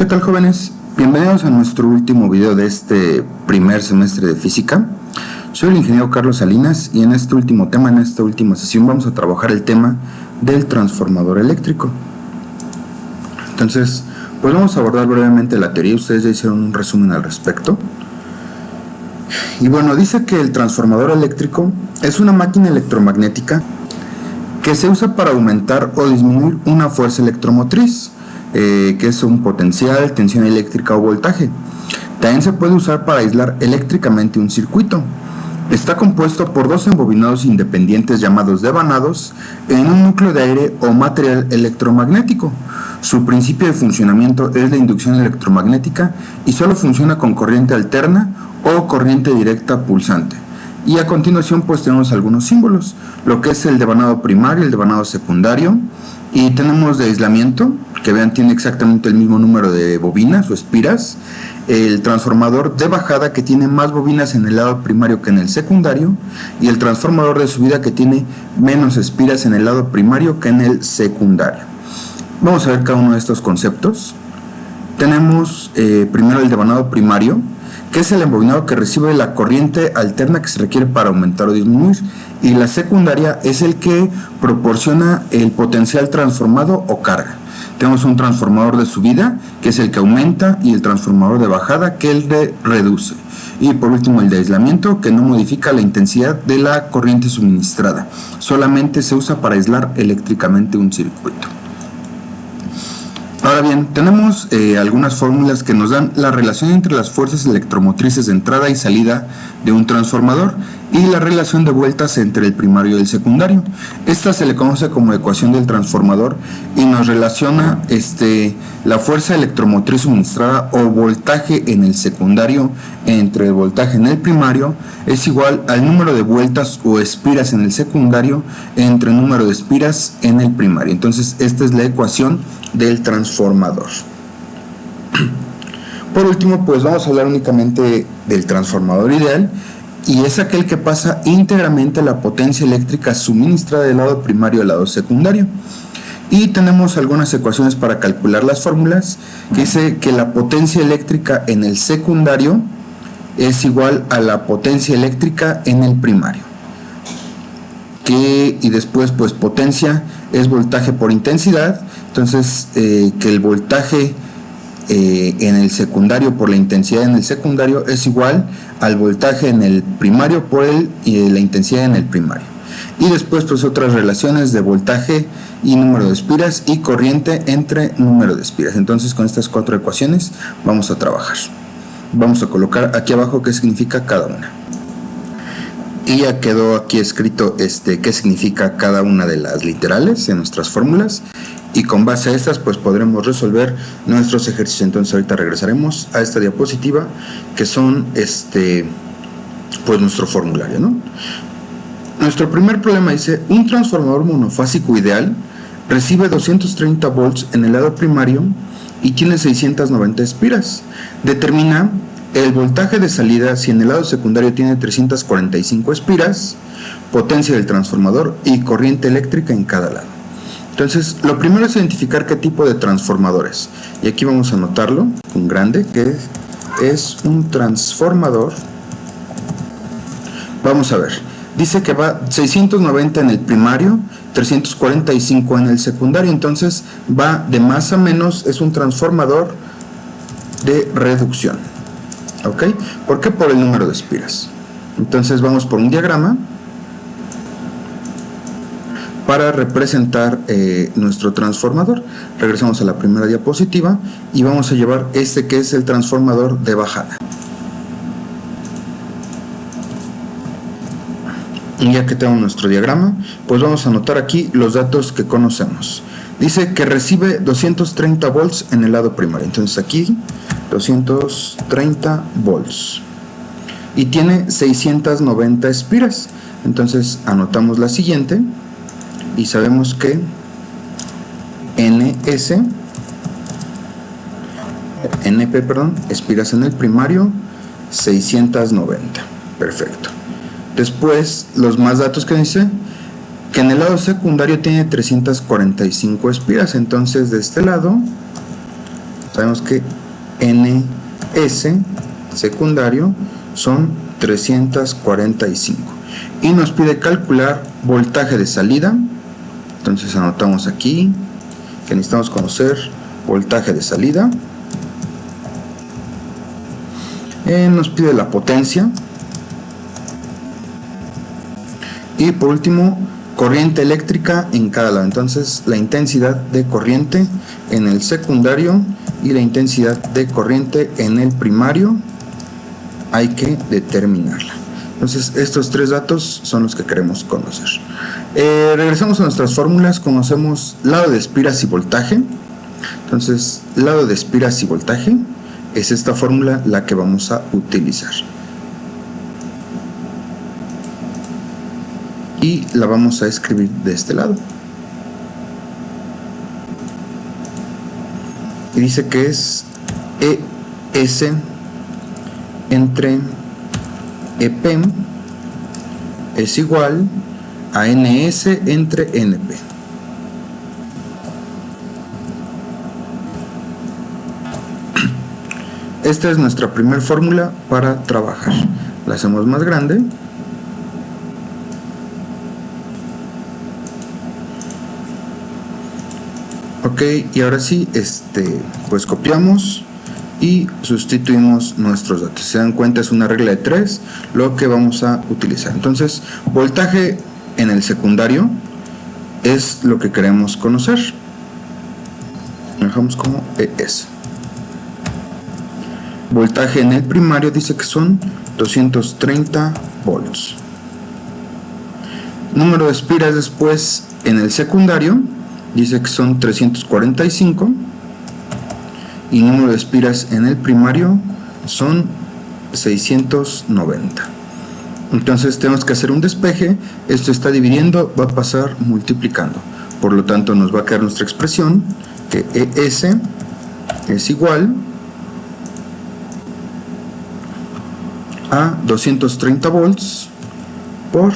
¿Qué tal, jóvenes? Bienvenidos a nuestro último video de este primer semestre de física. Soy el ingeniero Carlos Salinas y en este último tema, en esta última sesión, vamos a trabajar el tema del transformador eléctrico. Entonces, pues vamos a abordar brevemente la teoría. Ustedes ya hicieron un resumen al respecto. Y bueno, dice que el transformador eléctrico es una máquina electromagnética que se usa para aumentar o disminuir una fuerza electromotriz, que es un potencial, tensión eléctrica o voltaje. También se puede usar para aislar eléctricamente un circuito. Está compuesto por dos embobinados independientes llamados devanados en un núcleo de aire o material electromagnético. Su principio de funcionamiento es la inducción electromagnética y solo funciona con corriente alterna o corriente directa pulsante. Y a continuación pues tenemos algunos símbolos, lo que es el devanado primario, el devanado secundario, y tenemos de aislamiento, que vean tiene exactamente el mismo número de bobinas o espiras, el transformador de bajada que tiene más bobinas en el lado primario que en el secundario, y el transformador de subida que tiene menos espiras en el lado primario que en el secundario. Vamos a ver cada uno de estos conceptos. Tenemos primero el devanado primario, que es el embobinado que recibe la corriente alterna que se requiere para aumentar o disminuir, y la secundaria es el que proporciona el potencial transformado o carga. Tenemos un transformador de subida, que es el que aumenta, y el transformador de bajada, que es el que reduce. Y por último el de aislamiento, que no modifica la intensidad de la corriente suministrada, solamente se usa para aislar eléctricamente un circuito. Ahora bien, tenemos algunas fórmulas que nos dan la relación entre las fuerzas electromotrices de entrada y salida de un transformador y la relación de vueltas entre el primario y el secundario. Esta se le conoce como ecuación del transformador y nos relaciona la fuerza electromotriz suministrada o voltaje en el secundario entre el voltaje en el primario es igual al número de vueltas o espiras en el secundario entre el número de espiras en el primario. Entonces esta es la ecuación del transformador. Por último, pues vamos a hablar únicamente del transformador ideal, y es aquel que pasa íntegramente la potencia eléctrica suministrada del lado primario al lado secundario. Y tenemos algunas ecuaciones para calcular las fórmulas, que dice que la potencia eléctrica en el secundario es igual a la potencia eléctrica en el primario. Y después pues potencia es voltaje por intensidad, entonces que el voltaje en el secundario por la intensidad en el secundario es igual al voltaje en el primario por la intensidad en el primario. Y después pues otras relaciones de voltaje y número de espiras y corriente entre número de espiras. Entonces con estas cuatro ecuaciones vamos a trabajar. Vamos a colocar aquí abajo qué significa cada una. Y ya quedó aquí escrito qué significa cada una de las literales en nuestras fórmulas, y con base a estas pues podremos resolver nuestros ejercicios. Entonces ahorita regresaremos a esta diapositiva que son pues nuestro formulario, ¿no? Nuestro primer problema dice: un transformador monofásico ideal recibe 230 volts en el lado primario y tiene 690 espiras. Determina el voltaje de salida si en el lado secundario tiene 345 espiras, potencia del transformador y corriente eléctrica en cada lado. Entonces, lo primero es identificar qué tipo de transformadores. Y aquí vamos a anotarlo con grande, que es un transformador. Vamos a ver. Dice que va 690 en el primario, 345 en el secundario. Entonces, va de más a menos, es un transformador de reducción. ¿Ok? ¿Por qué? Por el número de espiras. Entonces vamos por un diagrama para representar nuestro transformador. Regresamos a la primera diapositiva y vamos a llevar que es el transformador de bajada. Y ya que tenemos nuestro diagrama, pues vamos a anotar aquí los datos que conocemos. Dice que recibe 230 volts en el lado primario. Entonces aquí 230 volts y tiene 690 espiras. Entonces anotamos la siguiente y sabemos que espiras en el primario 690. Perfecto. Después los más datos que dice que en el lado secundario tiene 345 espiras. Entonces de este lado Sabemos que NS secundario son 345 y nos pide calcular voltaje de salida. Entonces anotamos aquí que necesitamos conocer voltaje de salida. Nos pide la potencia y por último corriente eléctrica en cada lado. Entonces la intensidad de corriente en el secundario y la intensidad de corriente en el primario hay que determinarla. Entonces estos tres datos son los que queremos conocer. Regresamos a nuestras fórmulas. Conocemos lado de espiras y voltaje. Entonces lado de espiras y voltaje es esta fórmula la que vamos a utilizar y la vamos a escribir de este lado. Y dice que es ES entre EP es igual a NS entre NP. Esta es nuestra primera fórmula para trabajar. La hacemos más grande. Ok, y ahora sí, pues copiamos y sustituimos nuestros datos. Si se dan cuenta, es una regla de 3 lo que vamos a utilizar. Entonces, voltaje en el secundario es lo que queremos conocer. Lo dejamos como ES. Voltaje en el primario dice que son 230 volts. Número de espiras después en el secundario dice que son 345 y número de espiras en el primario son 690. Entonces tenemos que hacer un despeje. Esto está dividiendo, va a pasar multiplicando, por lo tanto nos va a quedar nuestra expresión que ES es igual a 230 volts por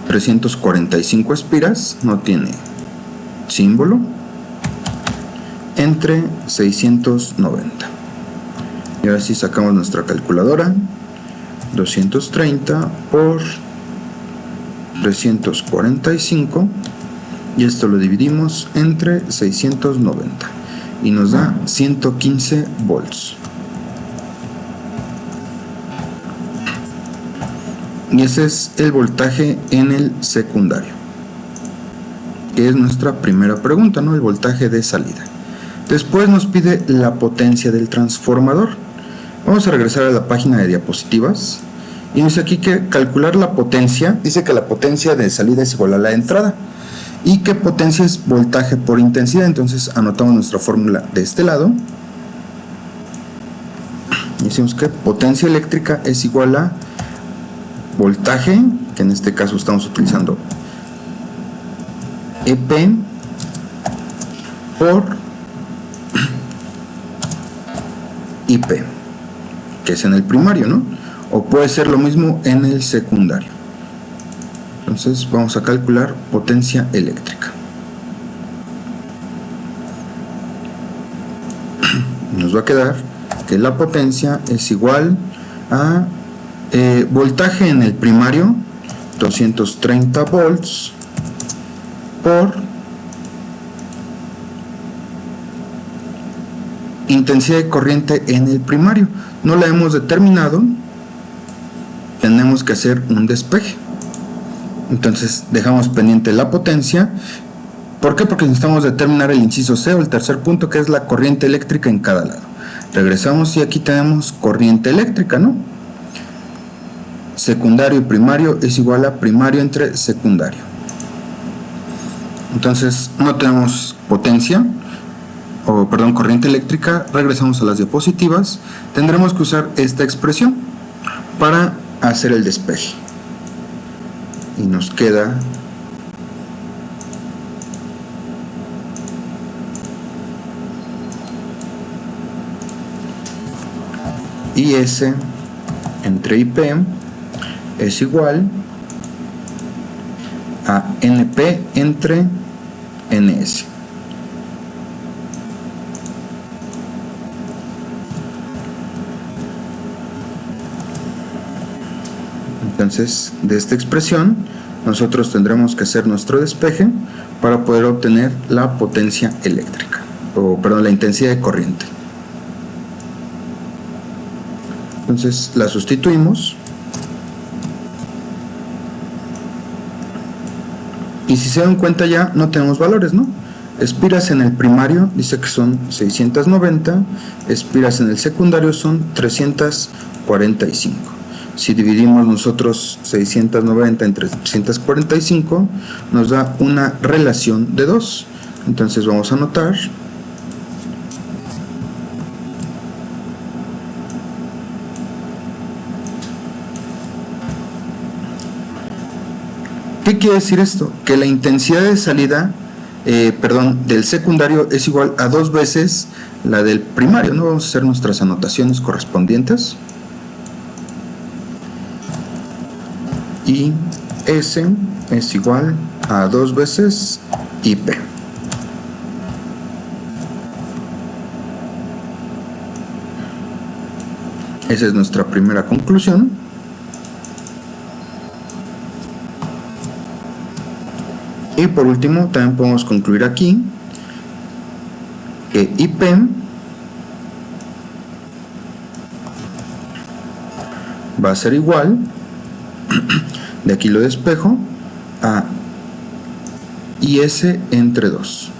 345 espiras, no tiene símbolo, entre 690. Y ahora sí sacamos nuestra calculadora. 230 por 345 y esto lo dividimos entre 690 y nos da 115 volts. Y ese es el voltaje en el secundario, que es nuestra primera pregunta, ¿no? El voltaje de salida. Después nos pide la potencia del transformador. Vamos a regresar a la página de diapositivas y dice aquí que calcular la potencia, dice que la potencia de salida es igual a la de entrada y que potencia es voltaje por intensidad. Entonces anotamos nuestra fórmula de este lado y decimos que potencia eléctrica es igual a voltaje, que en este caso estamos utilizando EP por IP, que es en el primario, ¿no? O puede ser lo mismo en el secundario. Entonces vamos a calcular potencia eléctrica. Nos va a quedar que la potencia es igual a voltaje en el primario, 230 volts por intensidad de corriente en el primario. No la hemos determinado, tenemos que hacer un despeje. Entonces dejamos pendiente la potencia. ¿Por qué? Porque necesitamos determinar el inciso C o el tercer punto, que es la corriente eléctrica en cada lado. Regresamos y aquí tenemos corriente eléctrica, ¿no? Secundario y primario es igual a primario entre secundario. Entonces no tenemos potencia, corriente eléctrica. Regresamos a las diapositivas. Tendremos que usar esta expresión para hacer el despeje. Y nos queda IS entre IP es igual a NP entre NS. Entonces, de esta expresión, nosotros tendremos que hacer nuestro despeje para poder obtener la potencia eléctrica, la intensidad de corriente. Entonces, la sustituimos. Y si se dan cuenta, ya no tenemos valores, ¿no? Espiras en el primario dice que son 690, espiras en el secundario son 345. Si dividimos nosotros 690 entre 345, nos da una relación de 2. Entonces vamos a anotar ¿qué quiere decir esto? Que la intensidad de salida del secundario es igual a 2 veces la del primario, ¿no? Vamos a hacer nuestras anotaciones correspondientes. Y S es igual a 2 veces IP. Esa es nuestra primera conclusión. Y por último, también podemos concluir aquí que IP va a ser igual, de aquí lo despejo, a IS entre 2.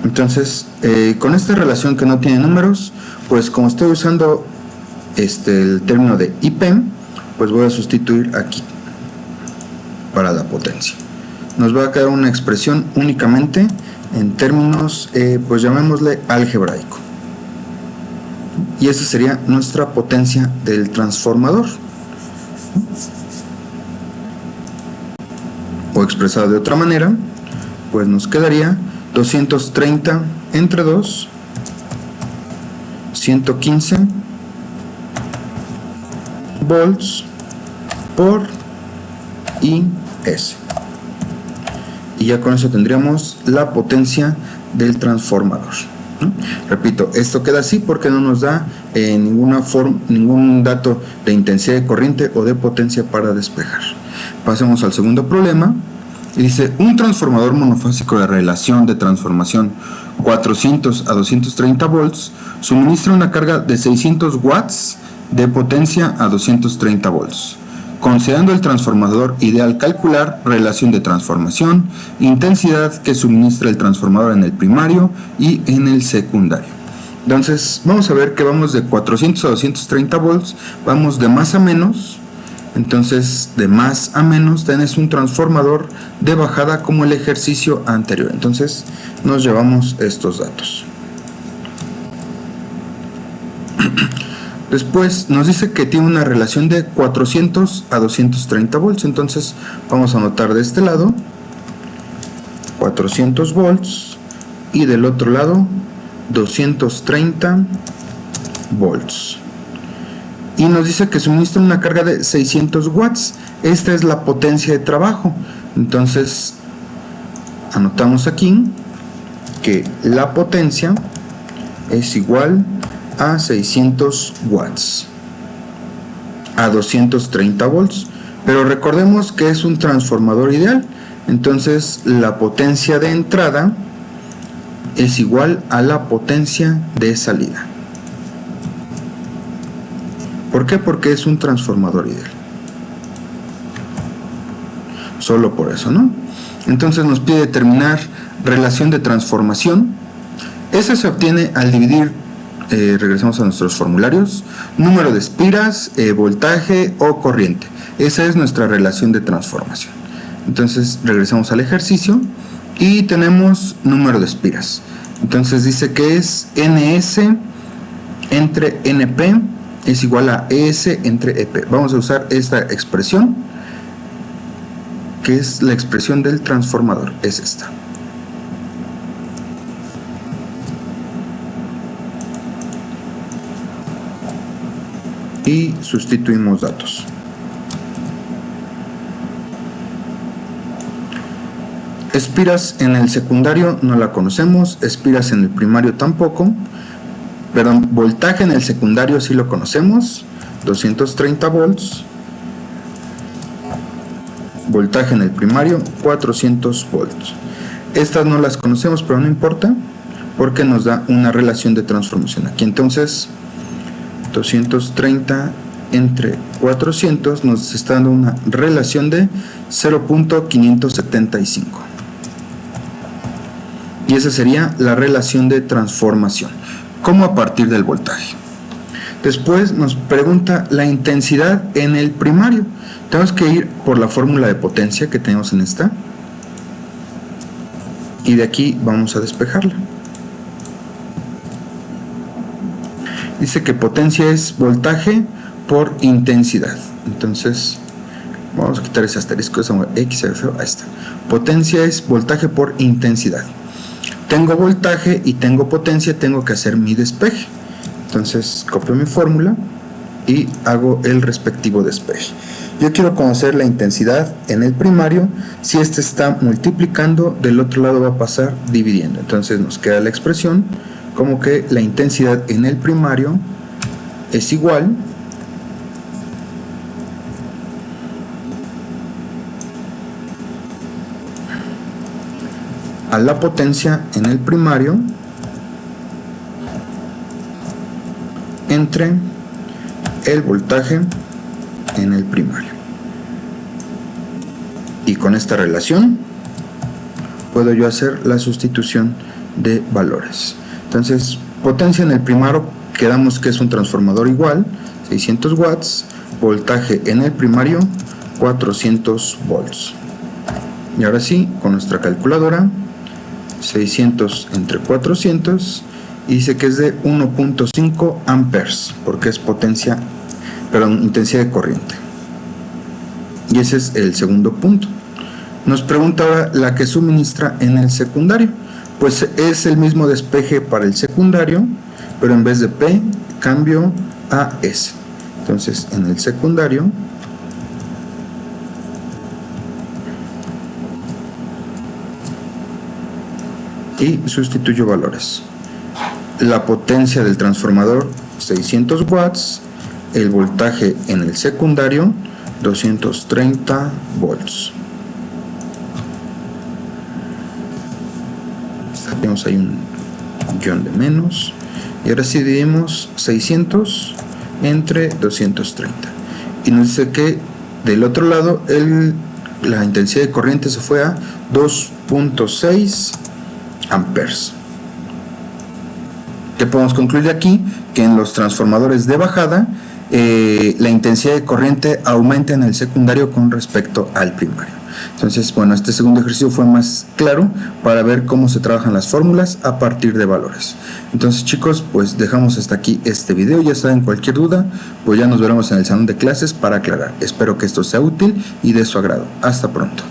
Entonces, con esta relación que no tiene números, pues como estoy usando el término de IP, pues voy a sustituir aquí para la potencia. Nos va a quedar una expresión únicamente en términos, pues llamémosle algebraico. Y esa sería nuestra potencia del transformador. O expresado de otra manera, pues nos quedaría 230 entre 2, 115 volts por IS. Y ya con eso tendríamos la potencia del transformador, ¿no? Repito, esto queda así porque no nos da ningún dato de intensidad de corriente o de potencia para despejar. Pasemos al segundo problema. Y dice, un transformador monofásico de relación de transformación 400 a 230 volts suministra una carga de 600 watts de potencia a 230 volts. Considerando el transformador ideal, calcular relación de transformación, intensidad que suministra el transformador en el primario y en el secundario. Entonces, vamos a ver que vamos de 400 a 230 volts, vamos de más a menos. Entonces, de más a menos tenés un transformador de bajada como el ejercicio anterior. Entonces, nos llevamos estos datos. Después nos dice que tiene una relación de 400 a 230 volts. Entonces, vamos a anotar de este lado 400 volts y del otro lado 230 volts. Y nos dice que suministra una carga de 600 watts. Esta es la potencia de trabajo. Entonces, anotamos aquí que la potencia es igual a 600 watts a 230 volts. Pero recordemos que es un transformador ideal. Entonces, la potencia de entrada es igual a la potencia de salida. ¿Por qué? Porque es un transformador ideal. Solo por eso, ¿no? Entonces nos pide determinar relación de transformación. Esa se obtiene al dividir, regresamos a nuestros formularios, número de espiras, voltaje o corriente. Esa es nuestra relación de transformación. Entonces regresamos al ejercicio y tenemos número de espiras. Entonces dice que es NS entre NP es igual a ES entre EP. Vamos a usar esta expresión, que es la expresión del transformador, es esta. y sustituimos datos. Espiras en el secundario no la conocemos, espiras en el primario tampoco, perdón, voltaje en el secundario sí lo conocemos, 230 volts, voltaje en el primario 400 volts. Estas no las conocemos, pero no importa porque nos da una relación de transformación aquí. Entonces 230 entre 400 nos está dando una relación de 0.575 y esa sería la relación de transformación, como a partir del voltaje. Después nos pregunta la intensidad en el primario. Tenemos que ir por la fórmula de potencia que tenemos en esta y de aquí vamos a despejarla. Dice que potencia es voltaje por intensidad. Entonces vamos a quitar ese asterisco, X, ahí está. Potencia es voltaje por intensidad. Tengo voltaje y tengo potencia, tengo que hacer mi despeje. Entonces copio mi fórmula y hago el respectivo despeje. Yo quiero conocer la intensidad en el primario. Si este está multiplicando, del otro lado va a pasar dividiendo. Entonces nos queda la expresión como que la intensidad en el primario es igual a la potencia en el primario entre el voltaje en el primario. Y con esta relación puedo yo hacer la sustitución de valores. Entonces, potencia en el primario, quedamos que es un transformador igual, 600 watts, voltaje en el primario, 400 volts. Y ahora sí, con nuestra calculadora, 600 entre 400, y dice que es de 1.5 amperes, porque es potencia, perdón, intensidad de corriente. Y ese es el segundo punto. Nos pregunta ahora la que suministra en el secundario. Pues es el mismo despeje para el secundario, pero en vez de P cambio a S. Entonces en el secundario y sustituyo valores. La potencia del transformador 600 watts, el voltaje en el secundario 230 volts. Tenemos ahí un guión de menos y ahora sí dividimos 600 entre 230 y nos dice que del otro lado la intensidad de corriente se fue a 2.6 amperes. ¿Qué podemos concluir de aquí? Que en los transformadores de bajada la intensidad de corriente aumenta en el secundario con respecto al primario. Entonces, bueno, este segundo ejercicio fue más claro para ver cómo se trabajan las fórmulas a partir de valores. Entonces, chicos, pues dejamos hasta aquí este video. Ya saben, cualquier duda, pues ya nos veremos en el salón de clases para aclarar. Espero que esto sea útil y de su agrado. Hasta pronto.